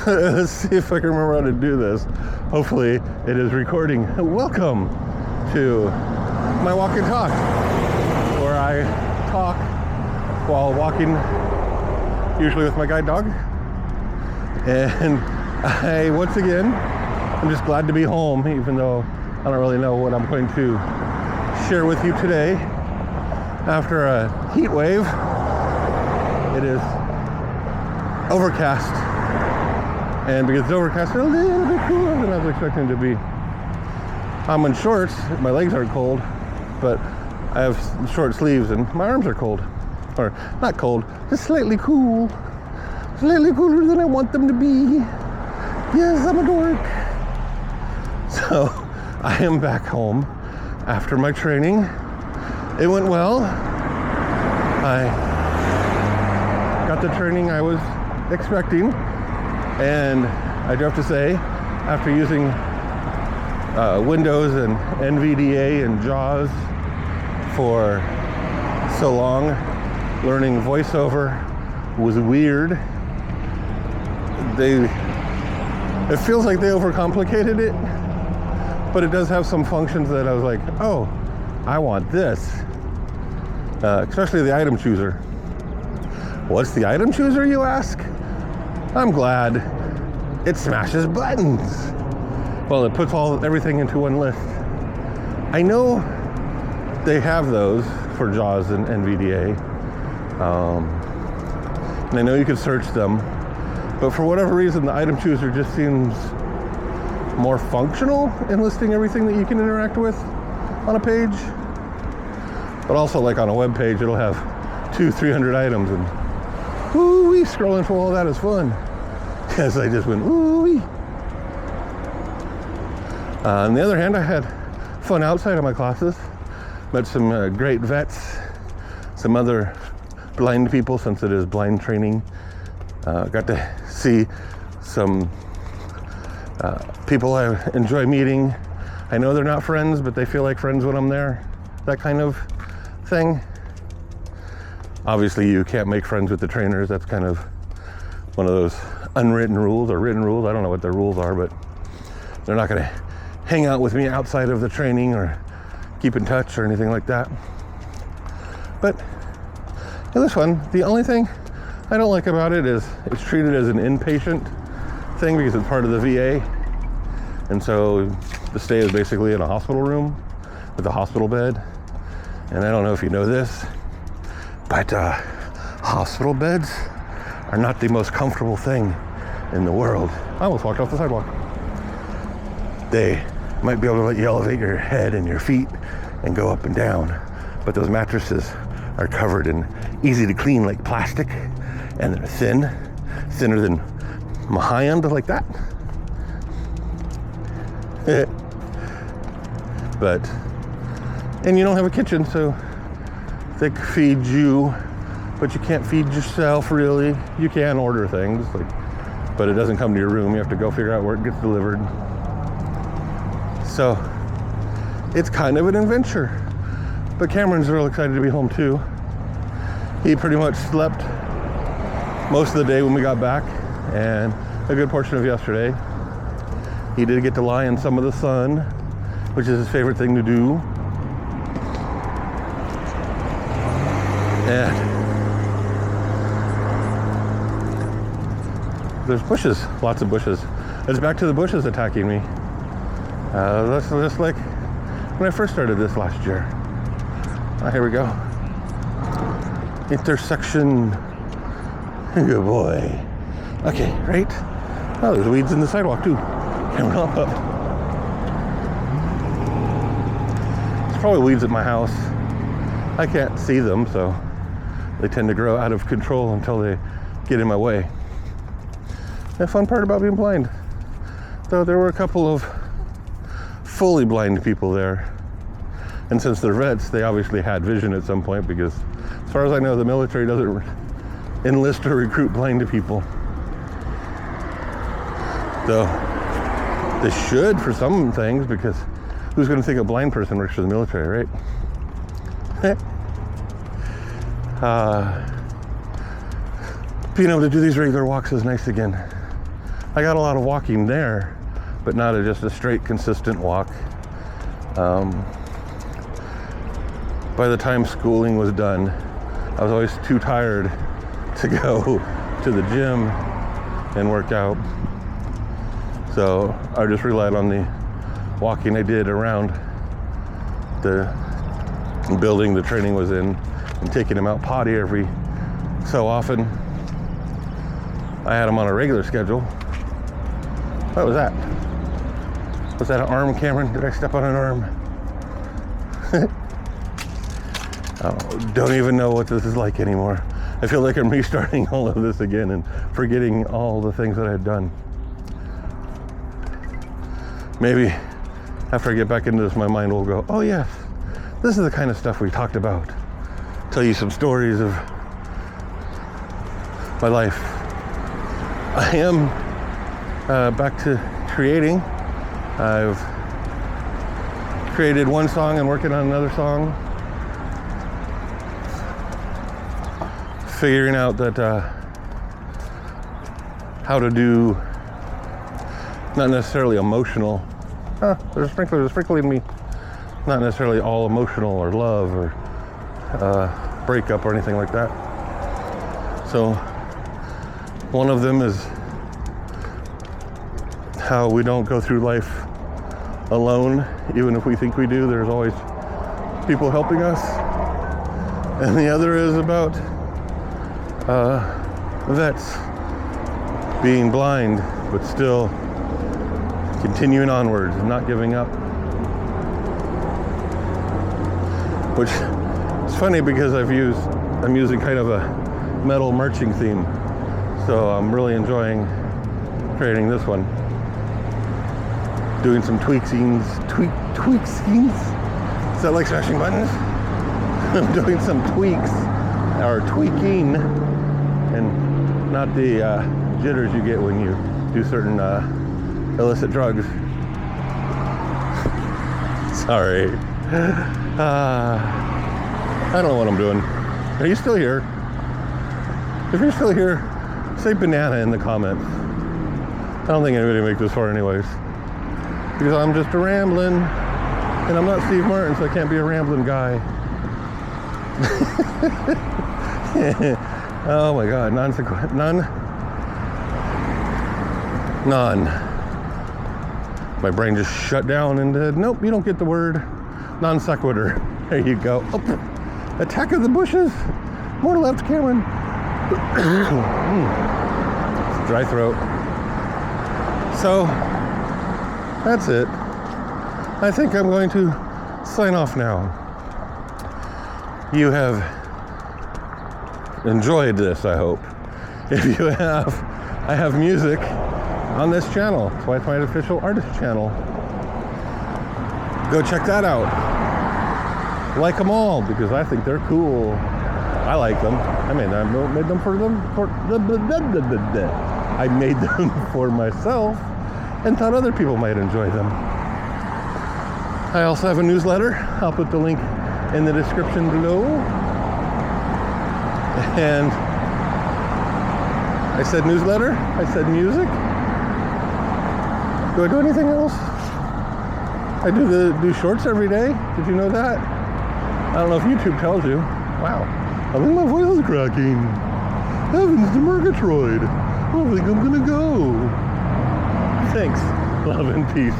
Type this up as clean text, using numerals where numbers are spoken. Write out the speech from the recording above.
Let's see if I can remember how to do this. Hopefully it is recording. Welcome to my walk and talk, where I talk while walking, usually with my guide dog. And once again, I'm just glad to be home, even though I don't really know what I'm going to share with you today. After a heat wave, it is overcast. And because it's overcast, it's a little bit cooler than I was expecting it to be. I'm in shorts, my legs aren't cold, but I have short sleeves and my arms are cold. Or not cold, just slightly cool. Slightly cooler than I want them to be. Yes, I'm a dork. So, I am back home after my training. It went well. I got the training I was expecting. And I do have to say, after using Windows and NVDA and JAWS for so long, learning voiceover was weird. It feels like they overcomplicated it, but it does have some functions that I was like, oh, I want this. Especially the item chooser. What's the item chooser, you ask? I'm glad it smashes buttons. Well, it puts everything into one list. I know they have those for JAWS and NVDA. And I know you can search them, but for whatever reason, the item chooser just seems more functional in listing everything that you can interact with on a page. But also, like on a web page, it'll have 200-300 items, and woo-wee, scrolling through all that is fun. Yes, I just went woo-wee. On the other hand, I had fun outside of my classes. Met some great vets, some other blind people, since it is blind training. Got to see some people I enjoy meeting. I know they're not friends, but they feel like friends when I'm there. That kind of thing. Obviously, you can't make friends with the trainers. That's kind of one of those unwritten rules or written rules. I don't know what their rules are, but they're not going to hang out with me outside of the training or keep in touch or anything like that. But it was fun. The only thing I don't like about it is it's treated as an inpatient thing because it's part of the VA. And so the stay is basically in a hospital room with a hospital bed. And I don't know if you know this, but hospital beds are not the most comfortable thing in the world. I almost walked off the sidewalk. They might be able to let you elevate your head and your feet and go up and down, but those mattresses are covered in easy to clean like plastic, and they're thinner than my hand, like that. And you don't have a kitchen, so they feed you, but you can't feed yourself really. You can order things, but it doesn't come to your room. You have to go figure out where it gets delivered. So it's kind of an adventure. But Cameron's real excited to be home too. He pretty much slept most of the day when we got back, and a good portion of yesterday. He did get to lie in some of the sun, which is his favorite thing to do. And there's bushes, lots of bushes. It's back to the bushes attacking me. That's just like when I first started this last year. Here we go. Intersection. Good boy. Okay, right? Oh, there's weeds in the sidewalk too. Coming up. There's probably weeds at my house. I can't see them, so they tend to grow out of control until they get in my way. The fun part about being blind, though, there were a couple of fully blind people there. And since they're vets, they obviously had vision at some point, because as far as I know, the military doesn't enlist or recruit blind people. Though they should for some things, because who's going to think a blind person works for the military, right? Being able to do these regular walks is nice again. I got a lot of walking there, but not just a straight, consistent walk. By the time schooling was done, I was always too tired to go to the gym and work out. So I just relied on the walking I did around the building the training was in and taking him out potty every so often. I had him on a regular schedule. What was that? Was that an arm, Cameron? Did I step on an arm? Oh, don't even know what this is like anymore. I feel like I'm restarting all of this again and forgetting all the things that I had done. Maybe after I get back into this, my mind will go, oh yes, this is the kind of stuff we talked about. Tell you some stories of my life. I am back to creating. I've created one song and working on another song. Figuring out that how to do not necessarily emotional. There's a sprinkler sprinkling me. Not necessarily all emotional or love or breakup or anything like that. So one of them is how we don't go through life alone, even if we think we do. There's always people helping us. And the other is about vets being blind, but still continuing onward and not giving up. Which is funny because I'm using kind of a metal marching theme. So I'm really enjoying creating this one. Doing some tweaksings. Is that like smashing buttons? I'm doing some tweaks, or tweaking, and not the jitters you get when you do certain illicit drugs. Sorry. I don't know what I'm doing. Are you still here? If you're still here, say banana in the comments. I don't think anybody makes this far anyways. Because I'm just a rambling, and I'm not Steve Martin, so I can't be a rambling guy. Oh my God, none. My brain just shut down and nope, you don't get the word. Non sequitur. There you go. Oh, attack of the bushes. More left, Cameron. Dry throat. So that's it. I think I'm going to sign off now. You have enjoyed this, I hope. If you have, I have music on this channel. That's why it's my official artist channel. Go check that out. Like them all because I think they're cool. I like them. I made them for myself and thought other people might enjoy them. I also have a newsletter. I'll put the link in the description below. And I said newsletter. I said music. Do I do anything else? I do shorts every day. Did you know that? I don't know if YouTube tells you. Wow. I think my voice is cracking. Heavens to Murgatroyd. I think I'm gonna go. Thanks. Love and peace.